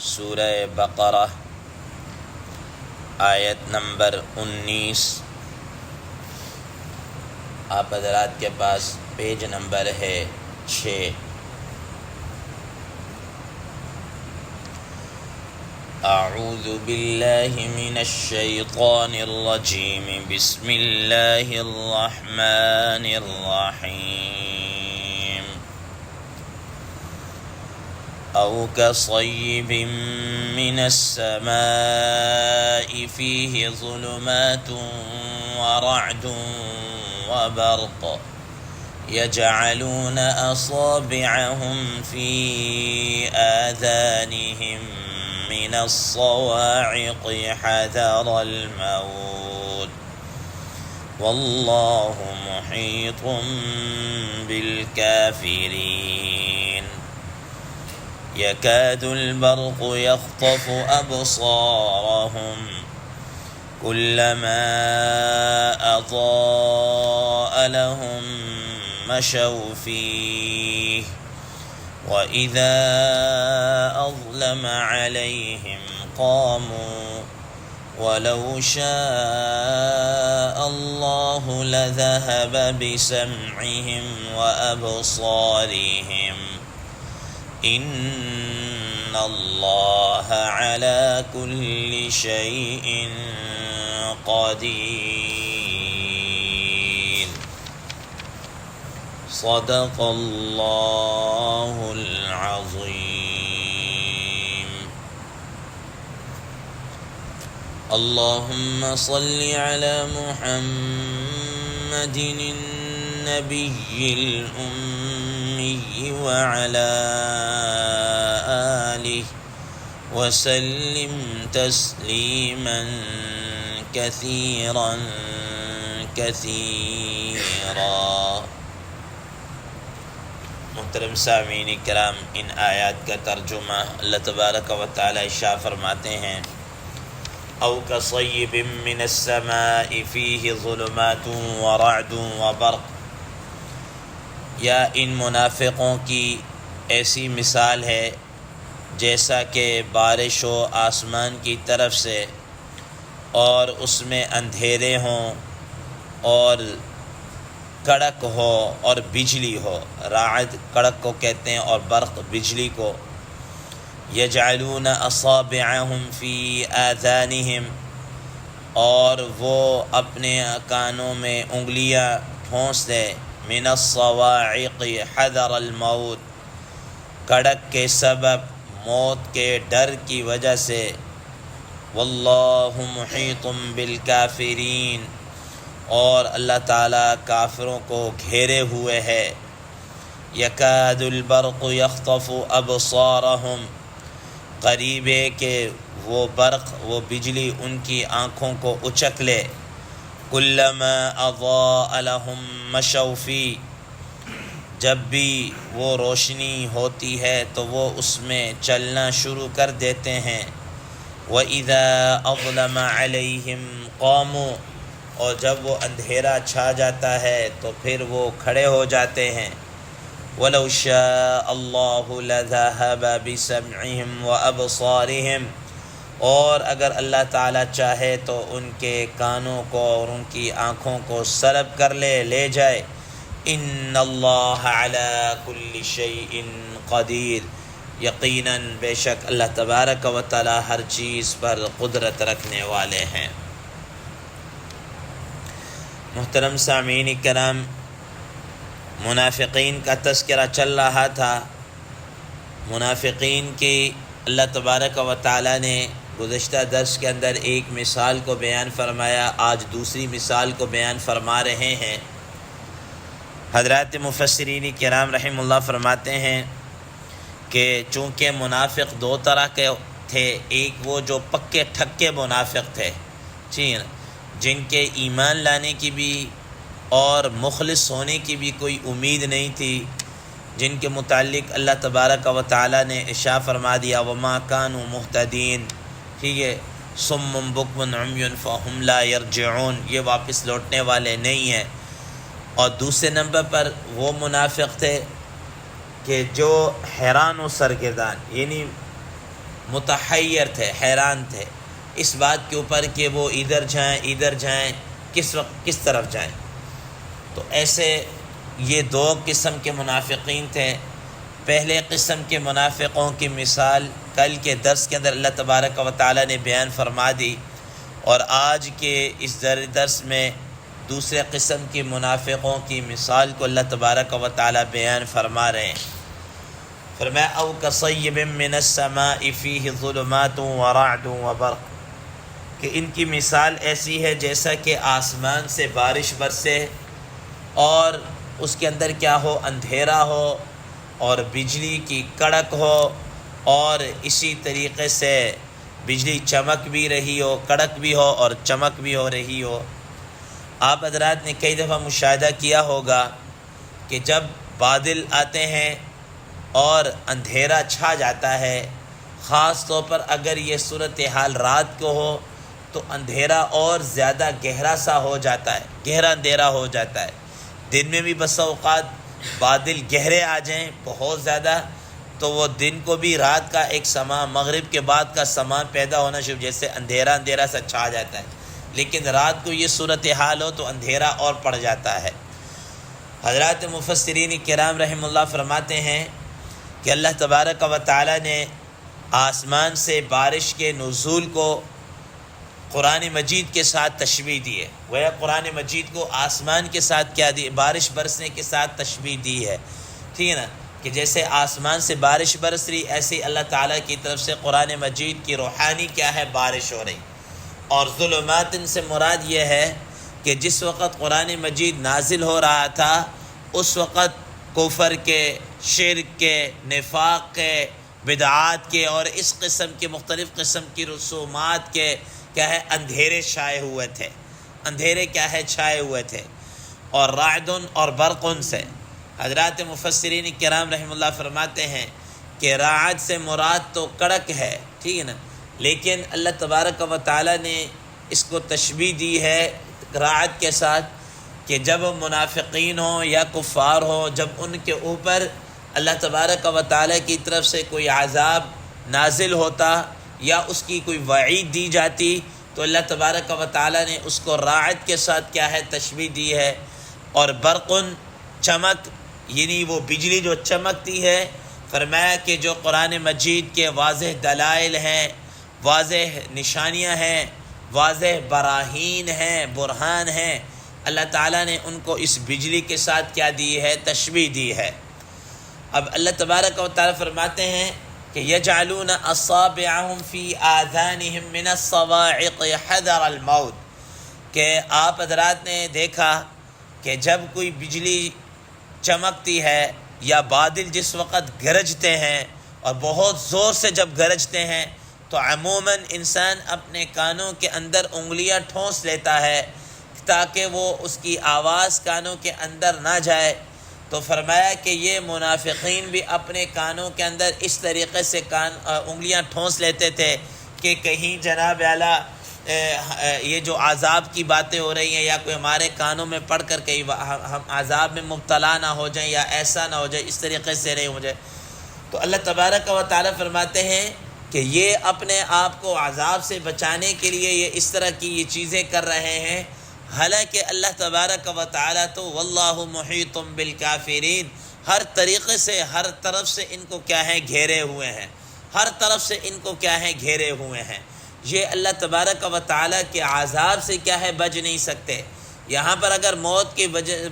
سورہ بقرہ آیت نمبر 19۔ آپ حضرات کے پاس پیج نمبر ہے 6۔ اعوذ باللہ من الشیطان الرجیم، بسم اللہ الرحمن الرحیم۔ او كصيب من السماء فيه ظلمات ورعد وبرق يجعلون أصابعهم في آذانهم من الصواعق حذر الموت والله محيط بالكافرين يكاد البرق يخطف أبصارهم كلما أضاء لهم مشوا فيه وإذا أظلم عليهم قاموا ولو شاء الله لذهب بسمعهم وأبصارهم إن الله على كل شيء قدير۔ صدق الله العظيم۔ اللهم صل على محمد النبي الأمي وعلى آله وسلم تسليما كثيرا كثيرا۔ محترم سامعین کرام، ان آیات کا ترجمہ اللہ تبارک و تعالی ارشاد فرماتے ہیں، او کصیب من السماء فیہ ظلمات ورعد وبرق، یا ان منافقوں کی ایسی مثال ہے جیسا کہ بارش ہو آسمان کی طرف سے اور اس میں اندھیرے ہوں اور کڑک ہو اور بجلی ہو۔ رعد کڑک کو کہتے ہیں اور برق بجلی کو۔ یجعلون اصابعهم فی آذانہم، اور وہ اپنے کانوں میں انگلیاں ٹھونس دے، من الصواعق حذر الموت، کڑک کے سبب موت کے ڈر کی وجہ سے۔ واللہ محیط بالکافرین، اور اللہ تعالیٰ کافروں کو گھیرے ہوئے ہے۔ یکاد البرق یخطف ابصارہم، قریب ہے کہ وہ برق، وہ بجلی ان کی آنکھوں کو اچک لے۔ کلما اضاء لہم مشوا فیہ، جب بھی وہ روشنی ہوتی ہے تو وہ اس میں چلنا شروع کر دیتے ہیں۔ وَإِذَا أَظْلَمَ عَلَيْهِمْ قَامُوا، اور جب وہ اندھیرا چھا جاتا ہے تو پھر وہ کھڑے ہو جاتے ہیں۔ وَلَوْ شَاءَ اللَّهُ لَذَهَبَ بِسَمْعِهِمْ وَأَبْصَارِهِمْ، اور اگر اللہ تعالیٰ چاہے تو ان کے کانوں کو اور ان کی آنکھوں کو سلب کر لے جائے۔ ان اللہ علی کل شیء قدیر، یقیناً بے شک اللہ تبارک و تعالیٰ ہر چیز پر قدرت رکھنے والے ہیں۔ محترم سامعین کرام، منافقین کا تذکرہ چل رہا تھا۔ منافقین کی اللہ تبارک و تعالیٰ نے گزشتہ درس کے اندر ایک مثال کو بیان فرمایا، آج دوسری مثال کو بیان فرما رہے ہیں۔ حضرات مفسرین کرام رحم اللہ فرماتے ہیں کہ چونکہ منافق دو طرح کے تھے، ایک وہ جو پکے ٹھکے منافق تھے، جن کے ایمان لانے کی بھی اور مخلص ہونے کی بھی کوئی امید نہیں تھی، جن کے متعلق اللہ تبارک و تعالیٰ نے ارشاد فرما دیا وَمَا كَانُوا مُهْتَدِينَ، ٹھیک ہے، صُمٌّ بُكْمٌ عُمْيٌ فَهُمْ لَا يَرْجِعُونَ، یہ واپس لوٹنے والے نہیں ہیں۔ اور دوسرے نمبر پر وہ منافق تھے کہ جو حیران و سرگردان، یعنی متحیر تھے، حیران تھے اس بات کے اوپر کہ وہ ادھر جائیں کس وقت کس طرف جائیں۔ تو ایسے یہ دو قسم کے منافقین تھے۔ پہلے قسم کے منافقوں کی مثال کل کے درس کے اندر اللہ تبارک و تعالیٰ نے بیان فرما دی، اور آج کے اس درس میں دوسرے قسم کے منافقوں کی مثال کو اللہ تبارک و تعالیٰ بیان فرما رہے ہیں۔ فرمایا او کصیب من السماء فیہ ظلمات ورعد وبرق، کہ ان کی مثال ایسی ہے جیسا کہ آسمان سے بارش برسے اور اس کے اندر کیا ہو، اندھیرا ہو اور بجلی کی کڑک ہو، اور اسی طریقے سے بجلی چمک بھی رہی ہو، کڑک بھی ہو اور چمک بھی ہو رہی ہو۔ آپ حضرات نے کئی دفعہ مشاہدہ کیا ہوگا کہ جب بادل آتے ہیں اور اندھیرا چھا جاتا ہے، خاص طور پر اگر یہ صورتحال رات کو ہو تو اندھیرا اور زیادہ گہرا سا ہو جاتا ہے، گہرا اندھیرا ہو جاتا ہے۔ دن میں بھی بسا اوقات بادل گہرے آ جائیں بہت زیادہ تو وہ دن کو بھی رات کا ایک سما، مغرب کے بعد کا سما پیدا ہونا شروع، جیسے اندھیرا سا چھا جاتا ہے۔ لیکن رات کو یہ صورتحال ہو تو اندھیرا اور پڑ جاتا ہے۔ حضرات مفسرین کرام رحم اللہ فرماتے ہیں کہ اللہ تبارک و تعالیٰ نے آسمان سے بارش کے نزول کو قرآن مجید کے ساتھ تشبیہ دی ہے۔ وہ قرآن مجید کو آسمان کے ساتھ کیا دی، بارش برسنے کے ساتھ تشبیہ دی ہے، ٹھیک ہے نا، کہ جیسے آسمان سے بارش برس رہی ایسے اللہ تعالیٰ کی طرف سے قرآن مجید کی روحانی کیا ہے، بارش ہو رہی۔ اور ظلمات سے مراد یہ ہے کہ جس وقت قرآن مجید نازل ہو رہا تھا اس وقت کفر کے، شرک کے، نفاق کے، بدعات کے اور اس قسم کے مختلف قسم کی رسومات کے کیا ہے، اندھیرے چھائے ہوئے تھے، اندھیرے کیا ہے، چھائے ہوئے تھے۔ اور راعدن اور برقن سے حضرات مفسرین کرام رحم اللہ فرماتے ہیں کہ راعد سے مراد تو کڑک ہے، ٹھیک ہے نا، لیکن اللہ تبارک و تعالیٰ نے اس کو تشبیہ دی ہے راعد کے ساتھ کہ جب منافقین ہوں یا کفار ہوں، جب ان کے اوپر اللہ تبارک و تعالیٰ کی طرف سے کوئی عذاب نازل ہوتا یا اس کی کوئی وعید دی جاتی تو اللہ تبارک و تعالیٰ نے اس کو راعد کے ساتھ کیا ہے، تشبیہ دی ہے۔ اور برقن چمک، یعنی وہ بجلی جو چمکتی ہے، فرمایا کہ جو قرآن مجید کے واضح دلائل ہیں، واضح نشانیاں ہیں، واضح براہین ہیں، برہان ہیں، اللہ تعالیٰ نے ان کو اس بجلی کے ساتھ کیا دی ہے، تشبیہ دی ہے۔ اب اللہ تبارک و تعالیٰ فرماتے ہیں کہ یجعلون اصابعهم فی آذانهم من الصواعق حذر الموت، کہ آپ حضرات نے دیکھا کہ جب کوئی بجلی چمکتی ہے یا بادل جس وقت گرجتے ہیں اور بہت زور سے جب گرجتے ہیں تو عموماً انسان اپنے کانوں کے اندر انگلیاں ٹھونس لیتا ہے تاکہ وہ اس کی آواز کانوں کے اندر نہ جائے۔ تو فرمایا کہ یہ منافقین بھی اپنے کانوں کے اندر اس طریقے سے انگلیاں ٹھونس لیتے تھے کہ کہیں جناب اعلیٰ یہ جو عذاب کی باتیں ہو رہی ہیں یا کوئی ہمارے کانوں میں پڑھ کر کہیں ہم عذاب میں مبتلا نہ ہو جائیں یا ایسا نہ ہو جائے، اس طریقے سے نہیں ہو جائے۔ تو اللہ تبارک و تعالیٰ فرماتے ہیں کہ یہ اپنے آپ کو عذاب سے بچانے کے لیے یہ اس طرح کی یہ چیزیں کر رہے ہیں، حالانکہ اللہ تبارک و تعالیٰ تو واللہ محیط بالکافرین، ہر طریقے سے ہر طرف سے ان کو کیا ہے، گھیرے ہوئے ہیں، ہر طرف سے ان کو کیا ہے، گھیرے ہوئے ہیں۔ یہ اللہ تبارک و تعالیٰ کے عذاب سے کیا ہے، بچ نہیں سکتے۔ یہاں پر اگر موت کے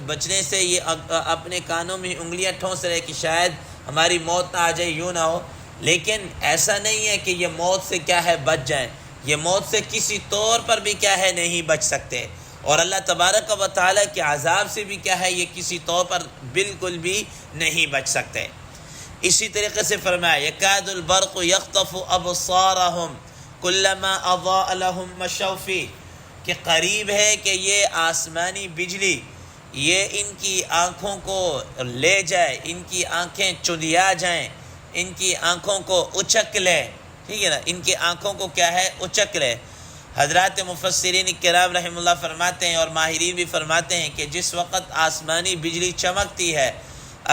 بچنے سے یہ اپنے کانوں میں انگلیاں ٹھونس رہے کہ شاید ہماری موت نہ آ جائے، یوں نہ ہو، لیکن ایسا نہیں ہے کہ یہ موت سے کیا ہے، بچ جائیں، یہ موت سے کسی طور پر بھی کیا ہے، نہیں بچ سکتے، اور اللہ تبارک و تعالیٰ کے عذاب سے بھی کیا ہے، یہ کسی طور پر بالکل بھی نہیں بچ سکتے۔ اسی طریقے سے فرمایا یکاد البرق یخطف ابصارہم کلما اضاء لهم مشوا فیہ، کہ قریب ہے کہ یہ آسمانی بجلی یہ ان کی آنکھوں کو لے جائے، ان کی آنکھیں چندیا جائیں، ان کی آنکھوں کو اچک لے، ٹھیک ہے نا، ان کی آنکھوں کو کیا ہے، اچک لے۔ حضرات مفسرین کرام رحم اللہ فرماتے ہیں اور ماہرین بھی فرماتے ہیں کہ جس وقت آسمانی بجلی چمکتی ہے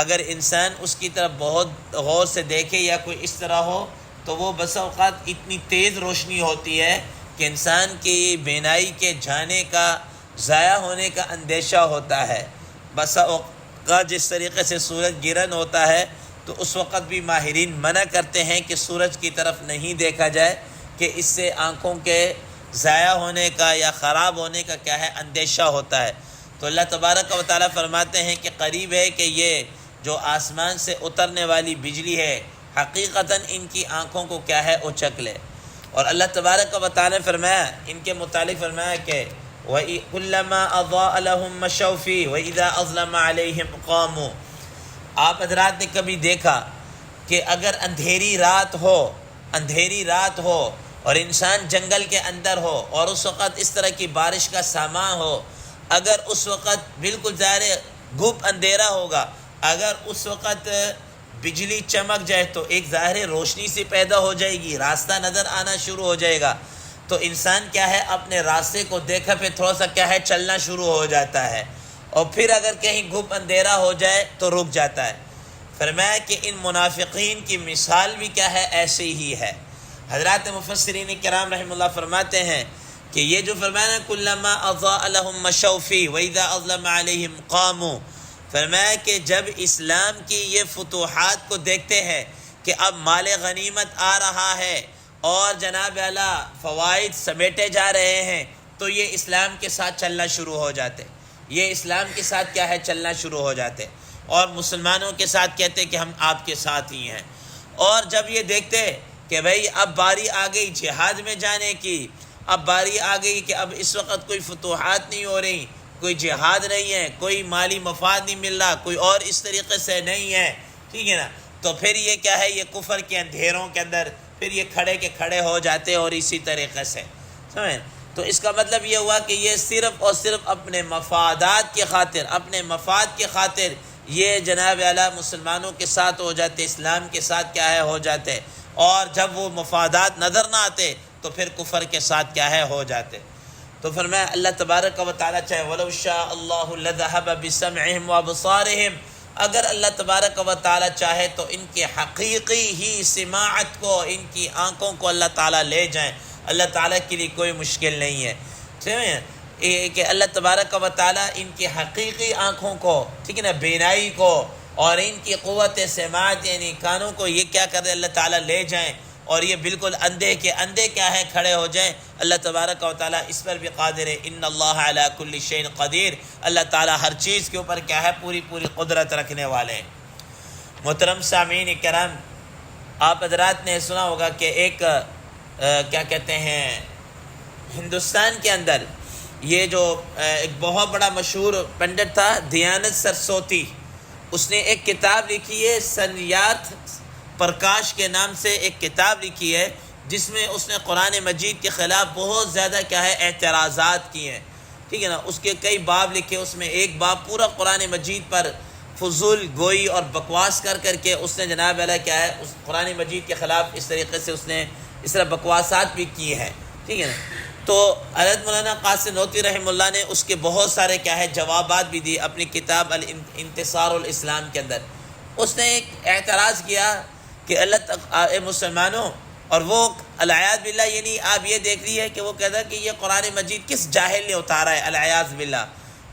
اگر انسان اس کی طرف بہت غور سے دیکھے یا کوئی اس طرح ہو تو وہ بسا اوقات اتنی تیز روشنی ہوتی ہے کہ انسان کی بینائی کے جانے کا، ضائع ہونے کا اندیشہ ہوتا ہے۔ بسا اوقات جس طریقے سے سورج گرہن ہوتا ہے تو اس وقت بھی ماہرین منع کرتے ہیں کہ سورج کی طرف نہیں دیکھا جائے، کہ اس سے آنکھوں کے ضائع ہونے کا یا خراب ہونے کا کیا ہے اندیشہ ہوتا ہے۔ تو اللہ تبارک و تعالیٰ فرماتے ہیں کہ قریب ہے کہ یہ جو آسمان سے اترنے والی بجلی ہے حقیقتاً ان کی آنکھوں کو کیا ہے اچک لے۔ اور اللہ تبارک و تعالیٰ نے فرمایا ان کے متعلق فرمایا کہ وَكُلَّمَا أَضَاءَ لَهُم مَّشَوْا فِيهِ وَإِذَا أَظْلَمَ عَلَيْهِمْ قَامُوا۔ آپ حضرات نے کبھی دیکھا کہ اگر اندھیری رات ہو اور انسان جنگل کے اندر ہو اور اس وقت اس طرح کی بارش کا ساماں ہو، اگر اس وقت بالکل ظاہر گھپ اندھیرا ہوگا، اگر اس وقت بجلی چمک جائے تو ایک ظاہر روشنی سی پیدا ہو جائے گی، راستہ نظر آنا شروع ہو جائے گا، تو انسان کیا ہے اپنے راستے کو دیکھا پھر تھوڑا سا کیا ہے چلنا شروع ہو جاتا ہے، اور پھر اگر کہیں گھپ اندھیرا ہو جائے تو رک جاتا ہے۔ فرمایا کہ ان منافقین کی مثال بھی کیا ہے ایسے ہی ہے۔ حضرات مفسرین کرام رحمہ اللہ فرماتے ہیں کہ یہ جو فرمایا کلما اضاء لهم مشوا فيه واذا اظلم عليهم قاموا، فرمایا کہ جب اسلام کی یہ فتوحات کو دیکھتے ہیں کہ اب مال غنیمت آ رہا ہے اور جناب اعلیٰ فوائد سمیٹے جا رہے ہیں، تو یہ اسلام کے ساتھ چلنا شروع ہو جاتے، یہ اسلام کے ساتھ کیا ہے چلنا شروع ہو جاتے، اور مسلمانوں کے ساتھ کہتے کہ ہم آپ کے ساتھ ہی ہیں۔ اور جب یہ دیکھتے کہ بھئی اب باری آ گئی جہاد میں جانے کی، اب باری آ گئی کہ اب اس وقت کوئی فتوحات نہیں ہو رہی، کوئی جہاد نہیں ہے، کوئی مالی مفاد نہیں مل رہا، کوئی اور اس طریقے سے نہیں ہے، ٹھیک ہے نا، تو پھر یہ کیا ہے یہ کفر کے اندھیروں کے اندر پھر یہ کھڑے کے کھڑے ہو جاتے، اور اسی طریقے سے سمجھیں۔ تو اس کا مطلب یہ ہوا کہ یہ صرف اور صرف اپنے مفادات کی خاطر، اپنے مفاد کی خاطر یہ جناب اعلیٰ مسلمانوں کے ساتھ ہو جاتے، اسلام کے ساتھ کیا ہے ہو جاتے، اور جب وہ مفادات نظر نہ آتے تو پھر کفر کے ساتھ کیا ہے ہو جاتے۔ تو فرمایا اللہ تبارک و تعالیٰ چاہے وَلَوْ شَاءَ اللَّهُ لَذَهَبَ بِسَمْعِهِمْ وَأَبْصَارِهِمْ، اگر اللہ تبارک و تعالیٰ چاہے تو ان کے حقیقی ہی سماعت کو، ان کی آنکھوں کو اللہ تعالیٰ لے جائیں۔ اللہ تعالیٰ کے لیے کوئی مشکل نہیں ہے، ٹھیک ہے کہ اللہ تبارک و تعالیٰ ان کی حقیقی آنکھوں کو، ٹھیک ہے نا، بینائی کو، اور ان کی قوت سماعت یعنی کانوں کو یہ کیا کر دے اللہ تعالیٰ لے جائیں، اور یہ بالکل اندھے کے اندھے کیا ہے کھڑے ہو جائیں۔ اللہ تبارک و تعالیٰ اس پر بھی قادر ہے، ان اللہ علی کل شیء قدیر، اللہ تعالیٰ ہر چیز کے اوپر کیا ہے پوری قدرت رکھنے والے ہیں۔ محترم سامعین کرام، آپ حضرات نے سنا ہوگا کہ ایک کیا کہتے ہیں ہندوستان کے اندر یہ جو ایک بہت بڑا مشہور پنڈت تھا دیانت سرسوتی، اس نے ایک کتاب لکھی ہے سنیات پرکاش کے نام سے ایک کتاب لکھی ہے، جس میں اس نے قرآن مجید کے خلاف بہت زیادہ کیا ہے اعتراضات کیے ہیں، ٹھیک ہے نا، اس کے کئی باب لکھے، اس میں ایک باب پورا قرآن مجید پر فضول گوئی اور بکواس کر کے اس نے جناب علیہ کیا ہے اس قرآن مجید کے خلاف اس طریقے سے اس نے اس طرح بکواسات بھی کی ہیں، ٹھیک ہے نا۔ تو حضرت مولانا قاسم نوتوی رحمہ اللہ نے اس کے بہت سارے کیا ہے جوابات بھی دیے اپنی کتاب انتصار الاسلام کے اندر۔ اس نے ایک اعتراض کیا کہ اللہ مسلمانوں، اور وہ العیاذ باللہ یعنی آپ یہ دیکھ لیے کہ وہ کہتا ہے کہ یہ قرآن مجید کس جاہل نے اتارا ہے، العیاذ باللہ،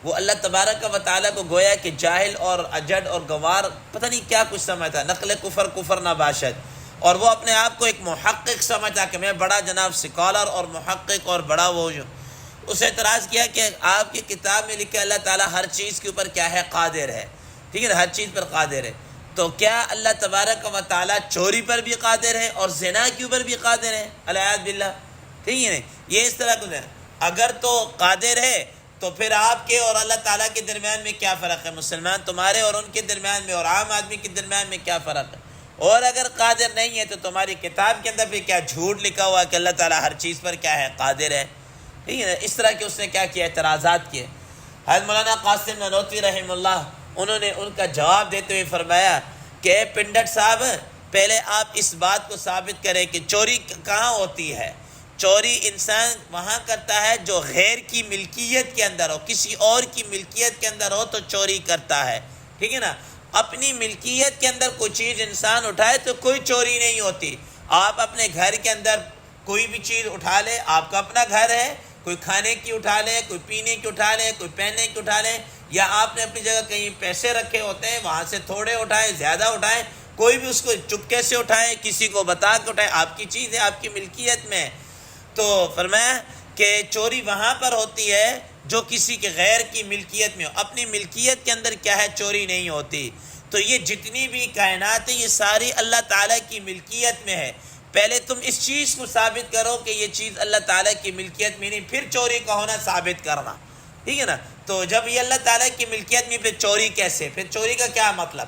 وہ اللہ تبارک و تعالیٰ کو گویا کہ جاہل اور اجڈ اور گوار پتہ نہیں کیا کچھ سمجھتا، نقل کفر نہ باشد، اور وہ اپنے آپ کو ایک محقق سمجھتا کہ میں بڑا جناب سکالر اور محقق اور بڑا وہ ہوں۔ اس اعتراض کیا کہ آپ کی کتاب میں لکھا اللہ تعالیٰ ہر چیز کے اوپر کیا ہے قادر ہے، ٹھیک ہے نا، ہر چیز پر قادر ہے، تو کیا اللہ تبارک و تعالیٰ چوری پر بھی قادر ہے اور زنا کے اوپر بھی قادر ہے؟ العیاذ باللہ، ٹھیک ہے نا، یہ اس طرح کچھ ہے۔ اگر تو قادر ہے تو پھر آپ کے اور اللہ تعالیٰ کے درمیان میں کیا فرق ہے؟ مسلمان تمہارے اور ان کے درمیان میں اور عام آدمی کے درمیان میں کیا فرق ہے؟ اور اگر قادر نہیں ہے تو تمہاری کتاب کے اندر بھی کیا جھوٹ لکھا ہوا کہ اللہ تعالیٰ ہر چیز پر کیا ہے قادر ہے، ٹھیک ہے نا۔ اس طرح کے اس نے کیا کیا اعتراضات کیے۔ حضرت مولانا قاسم نانوتوی رحمہ اللہ انہوں نے ان کا جواب دیتے ہوئے فرمایا کہ اے پنڈت صاحب، پہلے آپ اس بات کو ثابت کریں کہ چوری کہاں ہوتی ہے۔ چوری انسان وہاں کرتا ہے جو غیر کی ملکیت کے اندر ہو، کسی اور کی ملکیت کے اندر ہو تو چوری کرتا ہے، ٹھیک ہے نا۔ اپنی ملکیت کے اندر کوئی چیز انسان اٹھائے تو کوئی چوری نہیں ہوتی، آپ اپنے گھر کے اندر کوئی بھی چیز اٹھا لے، آپ کا اپنا گھر ہے، کوئی کھانے کی اٹھا لے، کوئی پینے کی اٹھا لے، کوئی پہننے کی اٹھا لے، یا آپ نے اپنی جگہ کہیں پیسے رکھے ہوتے ہیں وہاں سے تھوڑے اٹھائیں زیادہ اٹھائیں، کوئی بھی اس کو چپکے سے اٹھائے، کسی کو بتا کے اٹھائے، آپ کی چیز ہے، آپ کی ملکیت میں. تو فرمایا کہ چوری وہاں پر ہوتی ہے جو کسی کے غیر کی ملکیت میں ہو. اپنی ملکیت کے اندر کیا ہے؟ چوری نہیں ہوتی. تو یہ جتنی بھی کائنات ہے یہ ساری اللہ تعالیٰ کی ملکیت میں ہے. پہلے تم اس چیز کو ثابت کرو کہ یہ چیز اللہ تعالیٰ کی ملکیت میں نہیں، پھر چوری کا ہونا ثابت کرنا. ٹھیک ہے نا؟ تو جب یہ اللہ تعالیٰ کی ملکیت میں، پھر چوری کیسے؟ پھر چوری کا کیا مطلب؟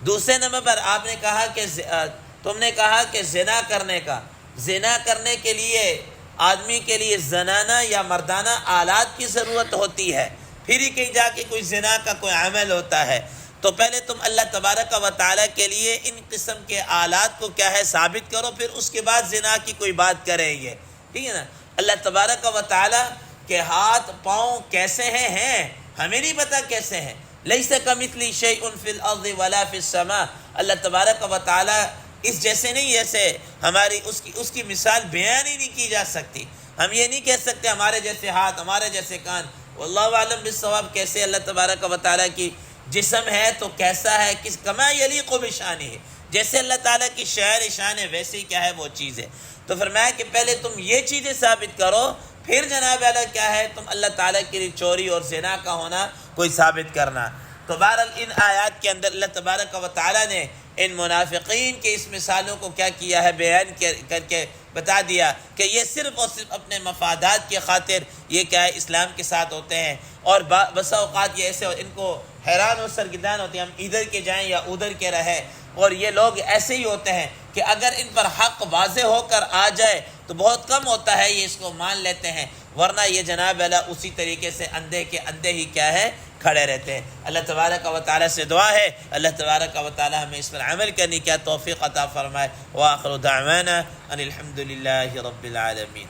دوسرے نمبر پر آپ نے کہا کہ تم نے کہا کہ زنا کرنے کے لیے آدمی کے لیے زنانہ یا مردانہ آلات کی ضرورت ہوتی ہے، پھر ہی کہیں جا کے کوئی زنا کا کوئی عمل ہوتا ہے. تو پہلے تم اللہ تبارک و تعالیٰ کے لیے ان قسم کے آلات کو کیا ہے ثابت کرو، پھر اس کے بعد زنا کی کوئی بات کریں گے. ٹھیک ہے نا؟ اللہ تبارک و تعالیٰ کے ہاتھ پاؤں کیسے ہیں ہمیں نہیں پتہ کیسے ہیں. لیس کمثلہ شیء فی الارض ولا فی السماء. اللہ تبارک و تعالیٰ اس جیسے نہیں، جیسے ہماری اس کی مثال بیان ہی نہیں کی جا سکتی. ہم یہ نہیں کہہ سکتے ہمارے جیسے ہاتھ، ہمارے جیسے کان. واللہ اعلم بالصواب. کیسے اللہ تبارک و تعالیٰ کی جسم ہے تو کیسا ہے، کس کما یلیق بشانہ ہے، جیسے اللہ تعالیٰ کی شان ہے ویسے ہی کیا ہے وہ چیز ہے. تو فرمایا کہ پہلے تم یہ چیزیں ثابت کرو، پھر جناب اللہ کیا ہے تم اللہ تعالیٰ کے لیے چوری اور زنا کا ہونا کوئی ثابت کرنا. تو بہرحال ان آیات کے اندر اللہ تبارک و تعالیٰ نے ان منافقین کے اس مثالوں کو کیا کیا ہے، بیان کر کے بتا دیا کہ یہ صرف اور صرف اپنے مفادات کی خاطر یہ کیا ہے اسلام کے ساتھ ہوتے ہیں. اور بسا اوقات یہ ایسے ان کو حیران و سرگردان ہوتے ہیں ہم ادھر کے جائیں یا ادھر کے رہیں. اور یہ لوگ ایسے ہی ہوتے ہیں کہ اگر ان پر حق واضح ہو کر آ جائے تو بہت کم ہوتا ہے یہ اس کو مان لیتے ہیں، ورنہ یہ جناب اللہ اسی طریقے سے اندھے کے اندھے ہی کیا ہے کھڑے رہتے ہیں. اللہ تبارک و تعالیٰ سے دعا ہے اللہ تبارک و تعالیٰ ہمیں اس پر عمل کرنے کی توفیق عطا فرمائے. وآخر دعوانا ان الحمد للہ رب العالمین.